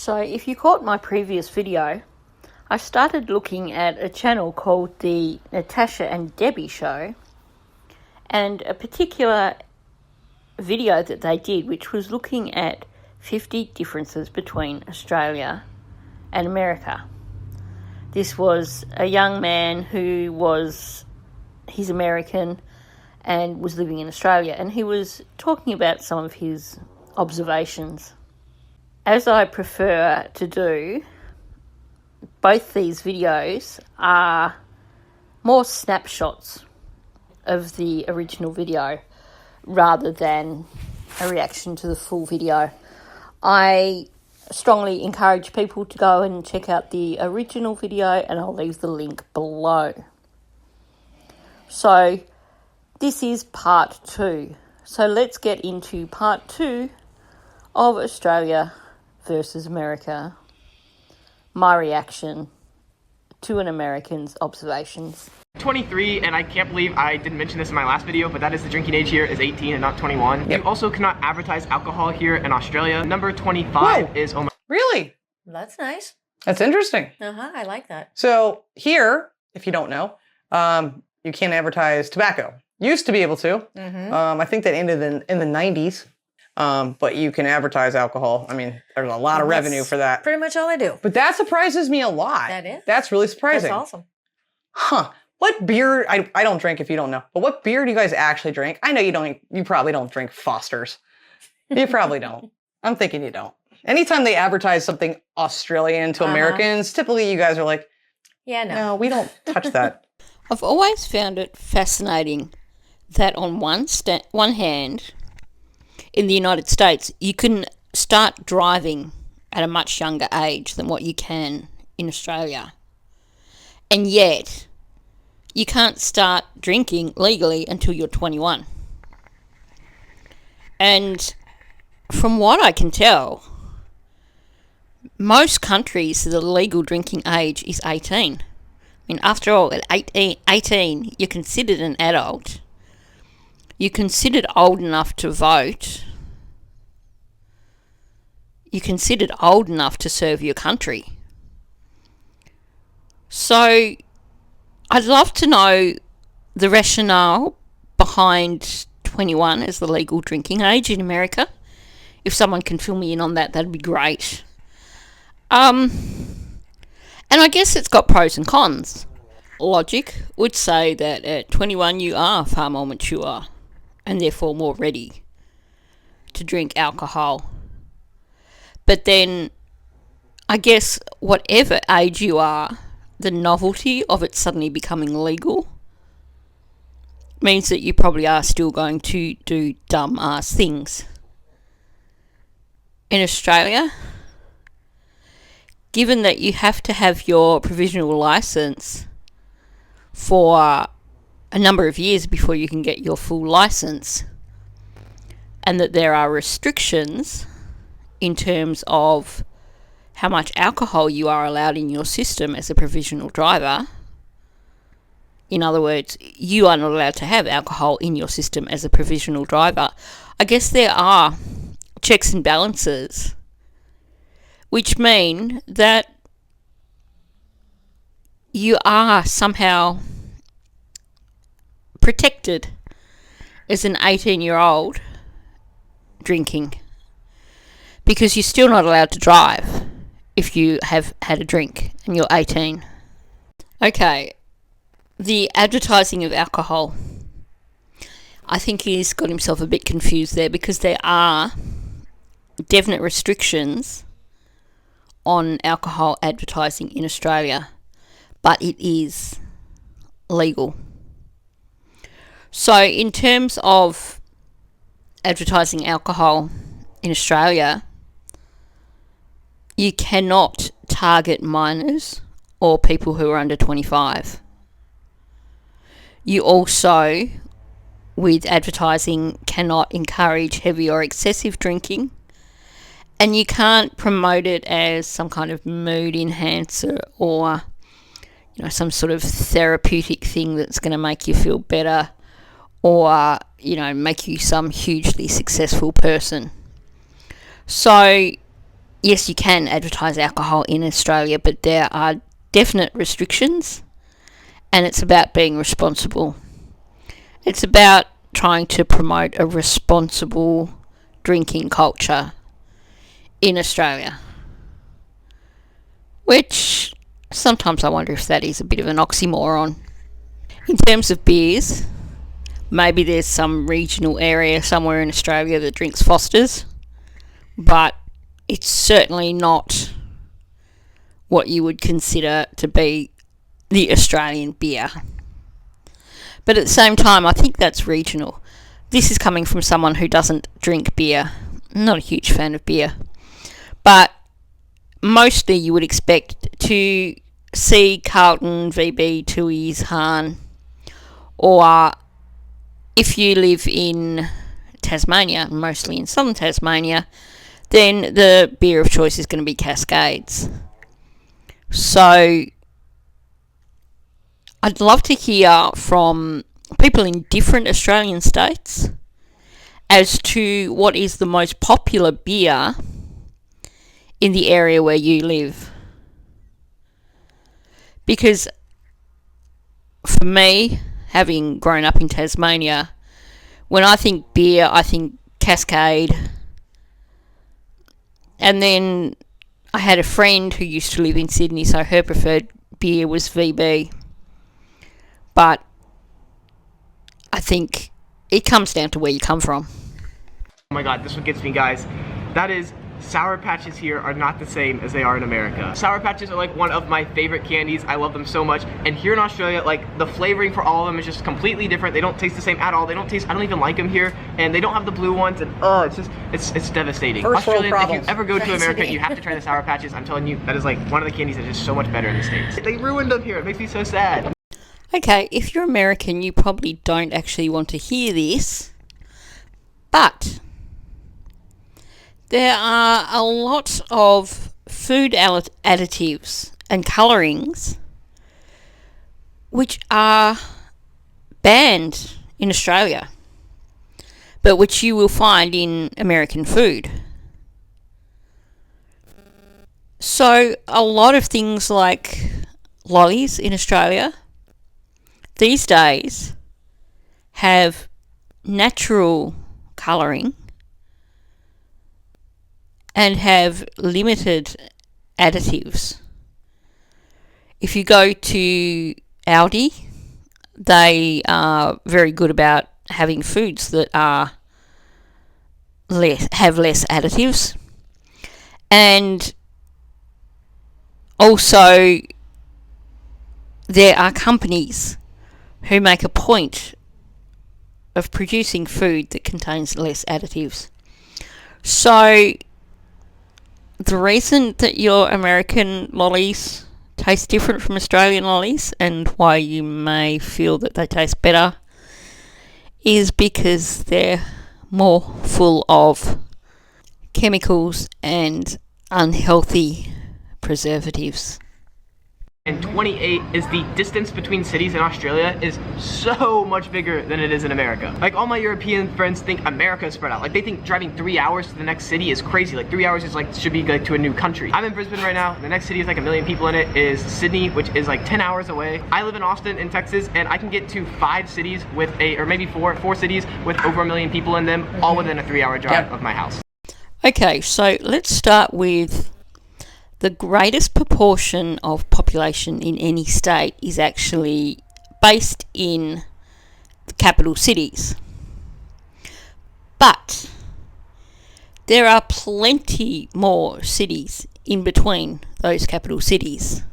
So if you caught my previous video, I started looking at a channel called the Natasha and Debbie Show, and a particular video that they did, which was looking at 50 differences between Australia and America. This was a young man he's American and was living in Australia, and he was talking about some of his observations. As I prefer to do, both these videos are more snapshots of the original video rather than a reaction to the full video. I strongly encourage people to go and check out the original video, and I'll leave the link below. So this is part 2. So let's get into part 2 of Australia versus America. My reaction to an American's observations. 23, and I can't believe I didn't mention this in my last video, but that is the drinking age here is 18 and not 21. Yep. You also cannot advertise alcohol here in Australia. Number 25 is... Really? That's nice. That's interesting. I like that. So here, if you don't know, you can't advertise tobacco. Used to be able to. I think that ended in the 90s. But you can advertise alcohol. I mean, there's a lot of revenue for that. Pretty much all I do. But that surprises me a lot. That is? That's really surprising. That's awesome. Huh. What beer, I don't drink if you don't know, but what beer do you guys actually drink? I know you probably don't drink Foster's. You probably don't. I'm thinking you don't. Anytime they advertise something Australian to Americans, typically you guys are like, yeah, no, we don't touch that. I've always found it fascinating that on one hand, in the United States, you can start driving at a much younger age than what you can in Australia. And yet, you can't start drinking legally until you're 21. And from what I can tell, most countries, the legal drinking age is 18. I mean, after all, at 18, you're considered an adult. You're considered old enough to vote. You're considered old enough to serve your country. So, I'd love to know the rationale behind 21 as the legal drinking age in America. If someone can fill me in on that, that'd be great. And I guess it's got pros and cons. Logic would say that at 21 you are far more mature and therefore more ready to drink alcohol. But then, I guess whatever age you are, the novelty of it suddenly becoming legal means that you probably are still going to do dumb ass things. In Australia, given that you have to have your provisional license for a number of years before you can get your full license, and that there are restrictions in terms of how much alcohol you are allowed in your system as a provisional driver. In other words, you are not allowed to have alcohol in your system as a provisional driver. I guess there are checks and balances, which mean that you are somehow protected as an 18-year-old drinking, because you're still not allowed to drive if you have had a drink and you're 18. Okay, the advertising of alcohol. I think he's got himself a bit confused there, because there are definite restrictions on alcohol advertising in Australia, but it is legal. So in terms of advertising alcohol in Australia, you cannot target minors or people who are under 25. You also, with advertising, cannot encourage heavy or excessive drinking, and you can't promote it as some kind of mood enhancer or, some sort of therapeutic thing that's going to make you feel better or, make you some hugely successful person. So yes, you can advertise alcohol in Australia, but there are definite restrictions, and it's about being responsible. It's about trying to promote a responsible drinking culture in Australia, which sometimes I wonder if that is a bit of an oxymoron. In terms of beers, maybe there's some regional area somewhere in Australia that drinks Foster's, but it's certainly not what you would consider to be the Australian beer. But at the same time, I think that's regional. This is coming from someone who doesn't drink beer. I'm not a huge fan of beer. But mostly you would expect to see Carlton, VB, Tooheys, Hahn, or if you live in Tasmania, mostly in southern Tasmania, then the beer of choice is going to be Cascades. So I'd love to hear from people in different Australian states as to what is the most popular beer in the area where you live. Because for me, having grown up in Tasmania, when I think beer, I think Cascade. And then I had a friend who used to live in Sydney, so her preferred beer was VB. But I think it comes down to where you come from. Oh my god, this one gets me, guys. That is, Sour Patches here are not the same as they are in America. Sour Patches are like one of my favorite candies. I love them so much. And here in Australia, like, the flavoring for all of them is just completely different. They don't taste the same at all. They don't taste, I don't even like them here. And they don't have the blue ones. And oh, it's just, it's devastating. First world Australians, if problems. you ever go to America, you have to try the Sour Patches. I'm telling you, that is like one of the candies that is just so much better in the States. They ruined them here. It makes me so sad. Okay, if you're American, you probably don't actually want to hear this, but there are a lot of food additives and colourings which are banned in Australia, but which you will find in American food. So a lot of things like lollies in Australia these days have natural colouring and have limited additives. If you go to Aldi, they are very good about having foods that are have less additives. And also there are companies who make a point of producing food that contains less additives. So the reason that your American lollies taste different from Australian lollies, and why you may feel that they taste better, is because they're more full of chemicals and unhealthy preservatives. And 28 is the distance between cities in Australia is so much bigger than it is in America. Like, all my European friends think America is spread out. Like, they think driving 3 hours to the next city is crazy. Like, 3 hours is like, should be like to a new country. I'm in Brisbane right now. The next city is like 1 million people in it is Sydney, which is like 10 hours away. I live in Austin in Texas, and I can get to 5 cities with or maybe four cities with over 1 million people in them, all within a 3-hour drive of my house. Okay, so let's start with the greatest proportion of population in any state is actually based in the capital cities. But there are plenty more cities in between those capital cities.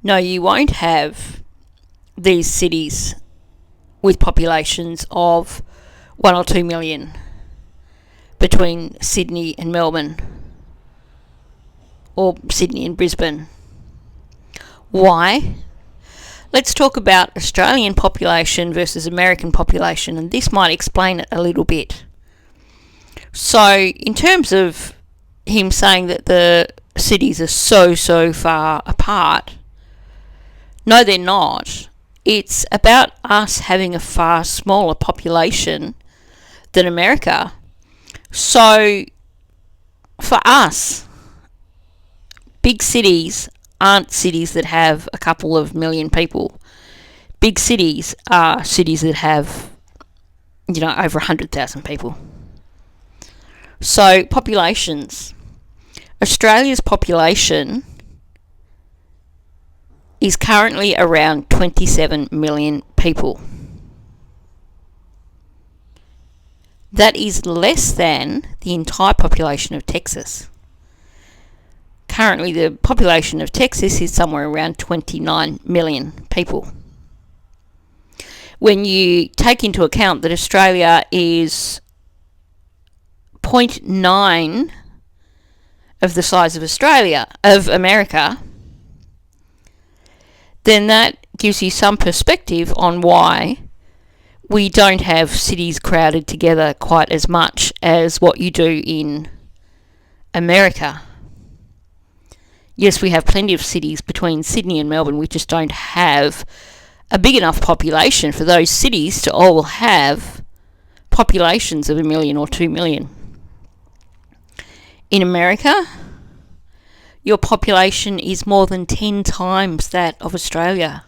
No, you won't have these cities with populations of 1 or 2 million between Sydney and Melbourne, or Sydney and Brisbane. Why? Let's talk about Australian population versus American population, and this might explain it a little bit. So, in terms of him saying that the cities are so far apart, no, they're not. It's about us having a far smaller population than America. So, for us, big cities aren't cities that have a couple of million people. Big cities are cities that have, over 100,000 people. So, populations. Australia's population is currently around 27 million people. That is less than the entire population of Texas. Currently, the population of Texas is somewhere around 29 million people. When you take into account that Australia is 0.9 of the size of America, then that gives you some perspective on why we don't have cities crowded together quite as much as what you do in America. Yes, we have plenty of cities between Sydney and Melbourne. We just don't have a big enough population for those cities to all have populations of 1 million or 2 million. In America, your population is more than 10 times that of Australia.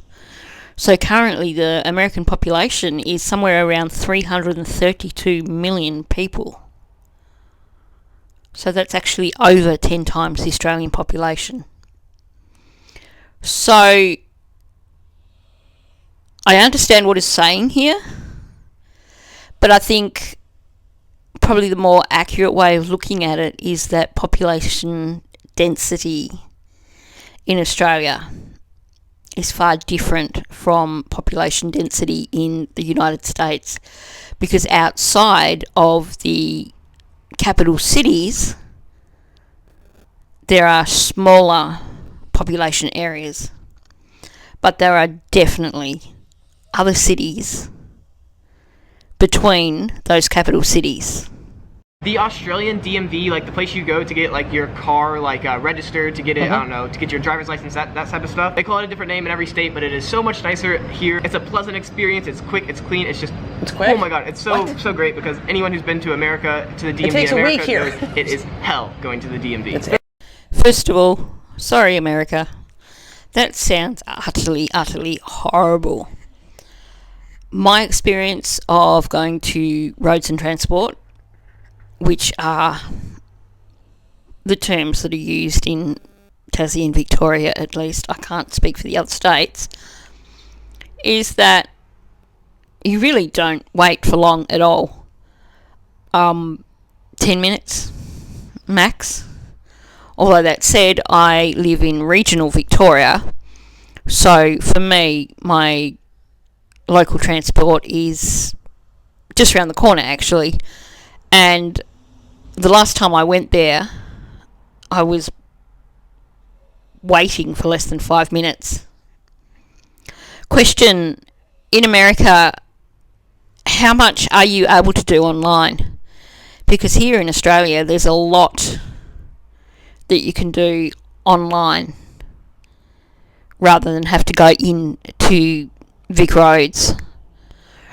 So currently the American population is somewhere around 332 million people. So that's actually over 10 times the Australian population. So I understand what it's saying here, but I think probably the more accurate way of looking at it is that population density in Australia is far different from population density in the United States, because outside of the capital cities there are smaller population areas, but there are definitely other cities between those capital cities. The Australian DMV, like the place you go to get like your car registered, to get it, I don't know, to get your driver's license, that type of stuff. They call it a different name in every state, but it is so much nicer here. It's a pleasant experience. It's quick. It's clean. It's quick. Oh my god, it's so great, because anyone who's been to America, to the DMV it takes in America, a week here. knows it is hell going to the DMV. First of all, sorry America. That sounds utterly horrible. My experience of going to roads and transport, which are the terms that are used in Tassie and Victoria, at least, I can't speak for the other states, is that you really don't wait for long at all. 10 minutes max. Although that said, I live in regional Victoria, so for me, my local transport is just around the corner actually, and the last time I went there I was waiting for less than 5 minutes. Question: in America, how much are you able to do online? Because here in Australia there's a lot that you can do online rather than have to go in to Vic Roads.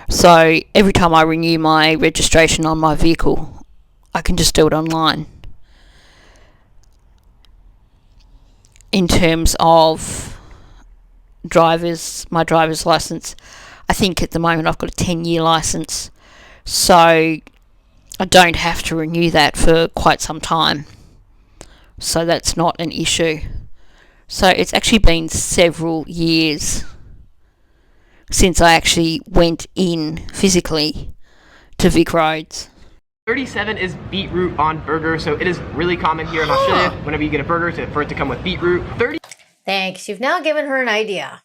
So every time I renew my registration on my vehicle, I can just do it online. In terms of my driver's license, I think at the moment I've got a 10-year license, so I don't have to renew that for quite some time. So that's not an issue. So it's actually been several years since I actually went in physically to Vic Roads. 37 is beetroot on burger, so it is really common here in Australia whenever you get a burger for it to come with beetroot. Thanks. You've now given her an idea.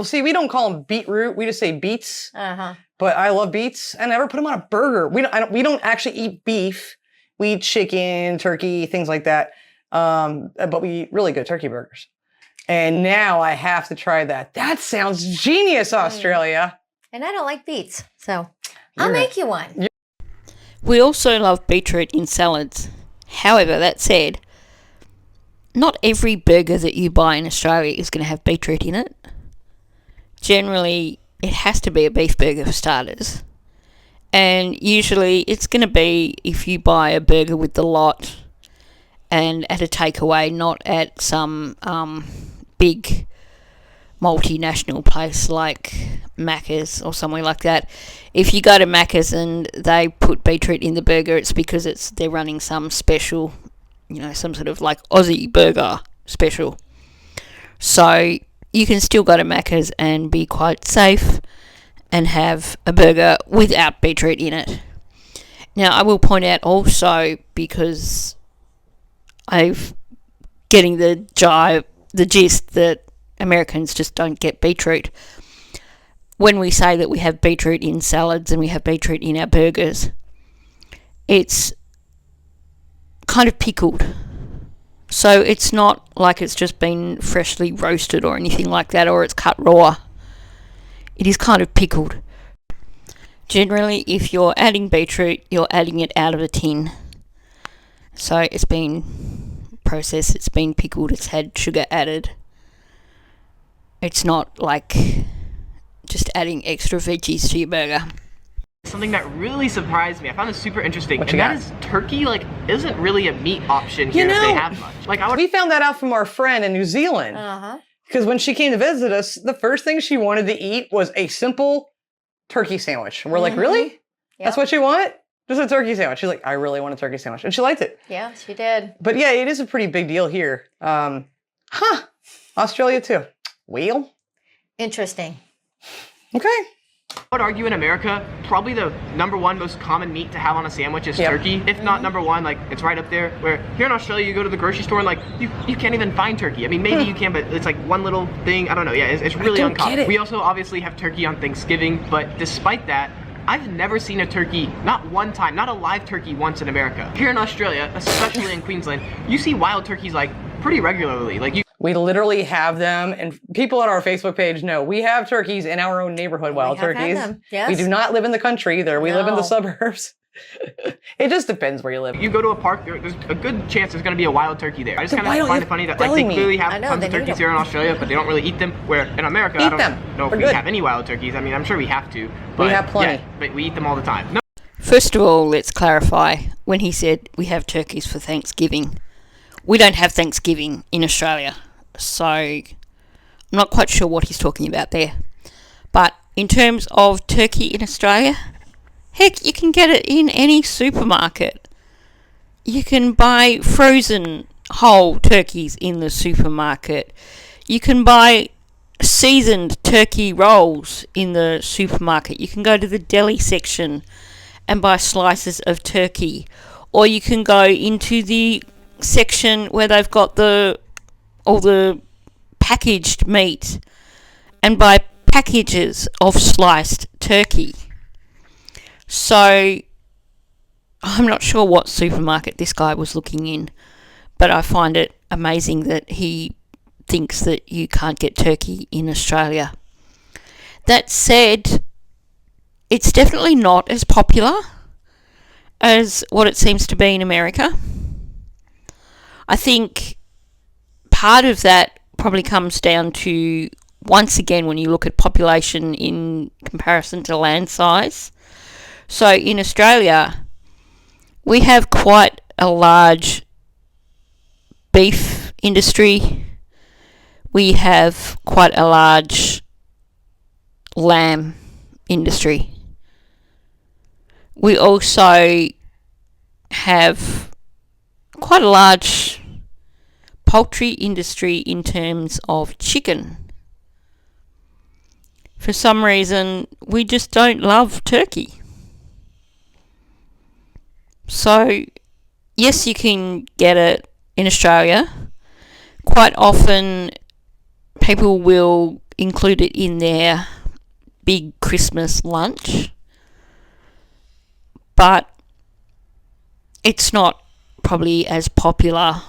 See, we don't call them beetroot. We just say beets. But I love beets. I never put them on a burger. We don't actually eat beef. We eat chicken, turkey, things like that. But we eat really good turkey burgers. And now I have to try that. That sounds genius, Australia. And I don't like beets, so I'll make you one. We also love beetroot in salads. However, that said, not every burger that you buy in Australia is going to have beetroot in it. Generally, it has to be a beef burger for starters. And usually it's going to be if you buy a burger with the lot and at a takeaway, not at some big multinational place like Macca's or somewhere like that. If you go to Macca's and they put beetroot in the burger, it's because they're running some special, some sort of like Aussie burger special. So you can still go to Macca's and be quite safe and have a burger without beetroot in it. Now, I will point out also, because I've getting the gist that Americans just don't get beetroot. When we say that we have beetroot in salads and we have beetroot in our burgers, it's kind of pickled. So it's not like it's just been freshly roasted or anything like that, or it's cut raw. It is kind of pickled. Generally, if you're adding beetroot, you're adding it out of a tin. So it's been processed, it's been pickled, it's had sugar added. It's not like just adding extra veggies to your burger. Something that really surprised me, I found this super interesting, What and you that got? is turkey, isn't really a meat option here if they have much. We found that out from our friend in New Zealand. Uh-huh. Because when she came to visit us, the first thing she wanted to eat was a simple turkey sandwich. And we're like, really? That's what you want? Just a turkey sandwich. She's like, I really want a turkey sandwich. And she liked it. Yeah, she did. But yeah, it is a pretty big deal here. Australia too. Whale? Interesting. Okay. I would argue in America, probably the #1 most common meat to have on a sandwich is turkey. If not #1, it's right up there. Where here in Australia, you go to the grocery store and you can't even find turkey. I mean, maybe you can, but it's like one little thing. I don't know. Yeah, it's really don't uncommon. get it. We also obviously have turkey on Thanksgiving, but despite that, I've never seen a turkey, not one time, not a live turkey once in America. Here in Australia, especially in Queensland, you see wild turkeys pretty regularly. We literally have them, and people on our Facebook page know we have turkeys in our own neighborhood, wild have had turkeys. them, yes. We do not live in the country either. We live in the No. suburbs. It just depends where you live. You go to a park, there's a good chance there's going to be a wild turkey there. I just The kind of wild- find it funny that deli they meat. clearly I have know, tons they of need turkeys them. here in Australia, but they don't really eat them. Where in America, I Eat don't them. know if They're we good. have any wild turkeys. I mean, I'm sure we have to. But We have plenty. Yeah, but we eat them all the time. No, First of all, let's clarify, when he said we have turkeys for Thanksgiving, we don't have Thanksgiving in Australia. So I'm not quite sure what he's talking about there. But in terms of turkey in Australia, heck, you can get it in any supermarket. You can buy frozen whole turkeys in the supermarket. You can buy seasoned turkey rolls in the supermarket. You can go to the deli section and buy slices of turkey. Or you can go into the section where they've got all the packaged meat and buy packages of sliced turkey. So I'm not sure what supermarket this guy was looking in, but I find it amazing that he thinks that you can't get turkey in Australia. That said, it's definitely not as popular as what it seems to be in America. I think part of that probably comes down to, once again, when you look at population in comparison to land size. So in Australia, we have quite a large beef industry. We have quite a large lamb industry. We also have quite a large poultry industry in terms of chicken. For some reason, we just don't love turkey. So, yes, you can get it in Australia. Quite often, people will include it in their big Christmas lunch. But it's not probably as popular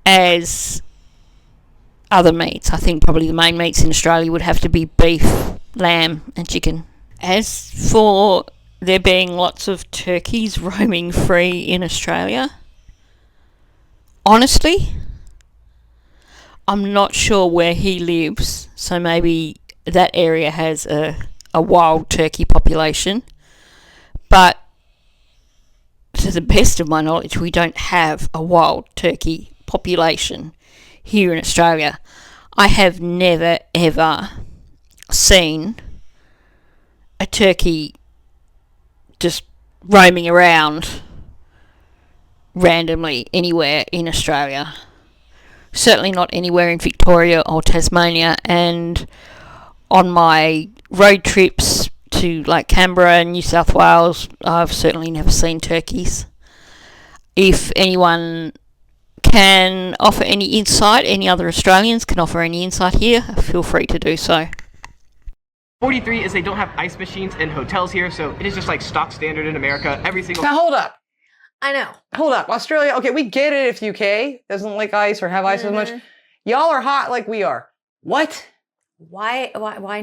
as other meats. I think probably the main meats in Australia would have to be beef, lamb and chicken. As for there being lots of turkeys roaming free in Australia, honestly, I'm not sure where he lives, so maybe that area has a wild turkey population. But to the best of my knowledge, we don't have a wild turkey population here in Australia. I have never ever seen a turkey just roaming around randomly anywhere in Australia. Certainly not anywhere in Victoria or Tasmania, and on my road trips to like Canberra and New South Wales, I've certainly never seen turkeys. If anyone can offer any insight, any other Australians can offer any insight here, feel free to do so. 43 is they don't have ice machines in hotels here, so it is just like stock standard in America. Every single... Now hold up. I know. Hold up. Australia, okay, we get it if UK doesn't like ice or have ice as much. Y'all are hot like we are. What? Why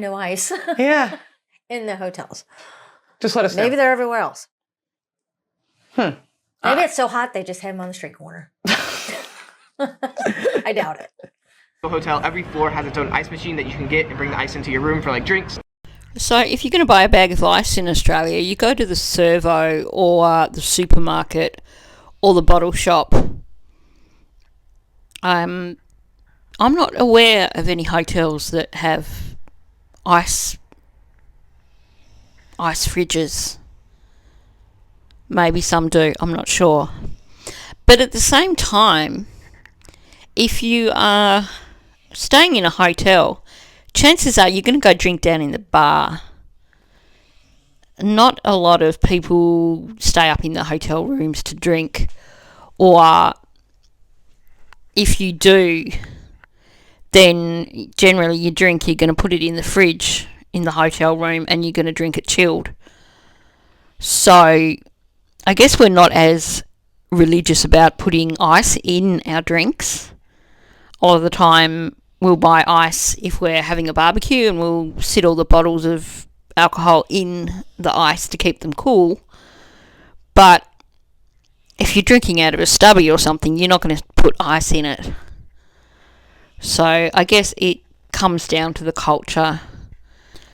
no ice Yeah. in the hotels? Just let us know. Maybe they're everywhere else. Hmm. Maybe it's so hot they just have them on the street corner. I doubt it. hotel, every floor has its own ice machine that you can get and bring the ice into your room for like drinks. So if you're going to buy a bag of ice in Australia, you go to the servo or the supermarket or the bottle shop. I'm not aware of any hotels that have ice fridges. Maybe some do, I'm not sure. But at the same time, if you are staying in a hotel, chances are you're going to go drink down in the bar. Not a lot of people stay up in the hotel rooms to drink, or if you do, then generally you drink, you're going to put it in the fridge in the hotel room and you're going to drink it chilled. So I guess we're not as religious about putting ice in our drinks. A lot of the time we'll buy ice if we're having a barbecue, and we'll sit all the bottles of alcohol in the ice to keep them cool. But if you're drinking out of a stubby or something, you're not going to put ice in it. So I guess it comes down to the culture.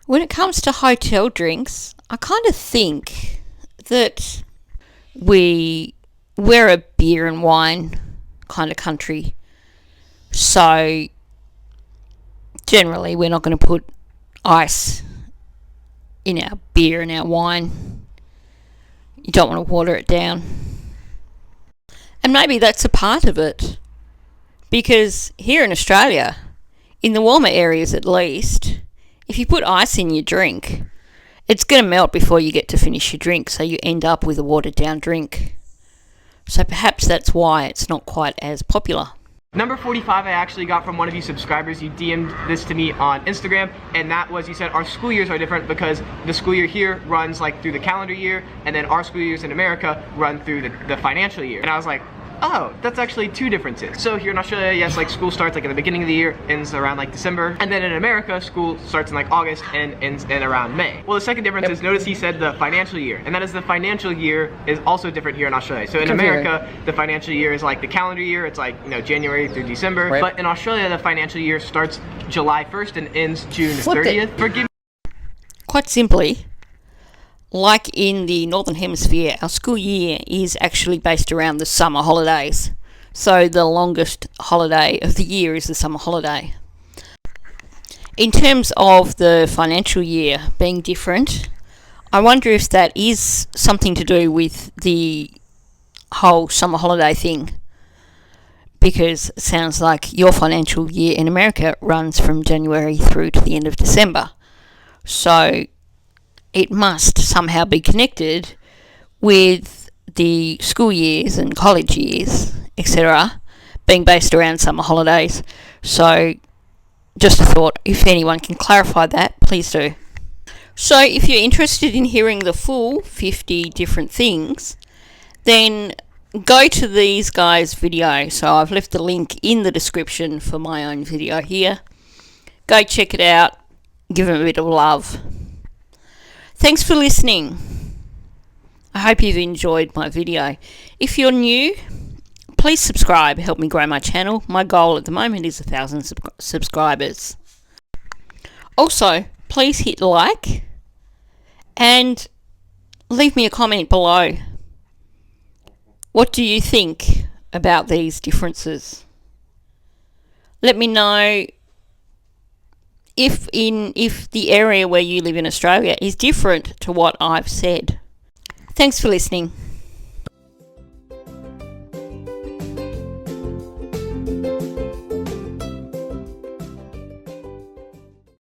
When it comes to hotel drinks, I kind of think that we're a beer and wine kind of country. So generally we're not going to put ice in our beer and our wine. You don't want to water it down. And maybe that's a part of it. Because here in Australia, in the warmer areas at least, if you put ice in your drink, it's going to melt before you get to finish your drink, so you end up with a watered down drink. So perhaps that's why it's not quite as popular. Number 45 I actually got from one of you subscribers. You DM'd this to me on Instagram, and that was, you said our school years are different because the school year here runs like through the calendar year, and then our school years in America run through the financial year. And I was like, oh, that's actually two differences. So here in Australia, yes, like school starts like at the beginning of the year, ends around like December, and then in America, school starts in like August and ends in around May. Well, the second difference is, notice he said the financial year, and that is the financial year is also different here in Australia. So in America, the financial year is like the calendar year, it's like, you know, January through December, right. But in Australia, the financial year starts July 1st and ends June 30th. Forgive Quite simply, like in the Northern Hemisphere, our school year is actually based around the summer holidays. So the longest holiday of the year is the summer holiday. In terms of the financial year being different, I wonder if that is something to do with the whole summer holiday thing. Because it sounds like your financial year in America runs from January through to the end of December. So it must somehow be connected with the school years and college years, etc., being based around summer holidays. So just a thought, if anyone can clarify that, please do. So if you're interested in hearing the full 50 different things, then go to these guys' video. So I've left the link in the description for my own video here. Go check it out, give them a bit of love. Thanks for listening. I hope you've enjoyed my video. If you're new, please subscribe, help me grow my channel. My goal at the moment is 1,000 subscribers. Also, please hit like and leave me a comment below. What do you think about these differences? Let me know if the area where you live in Australia is different to what I've said. Thanks for listening.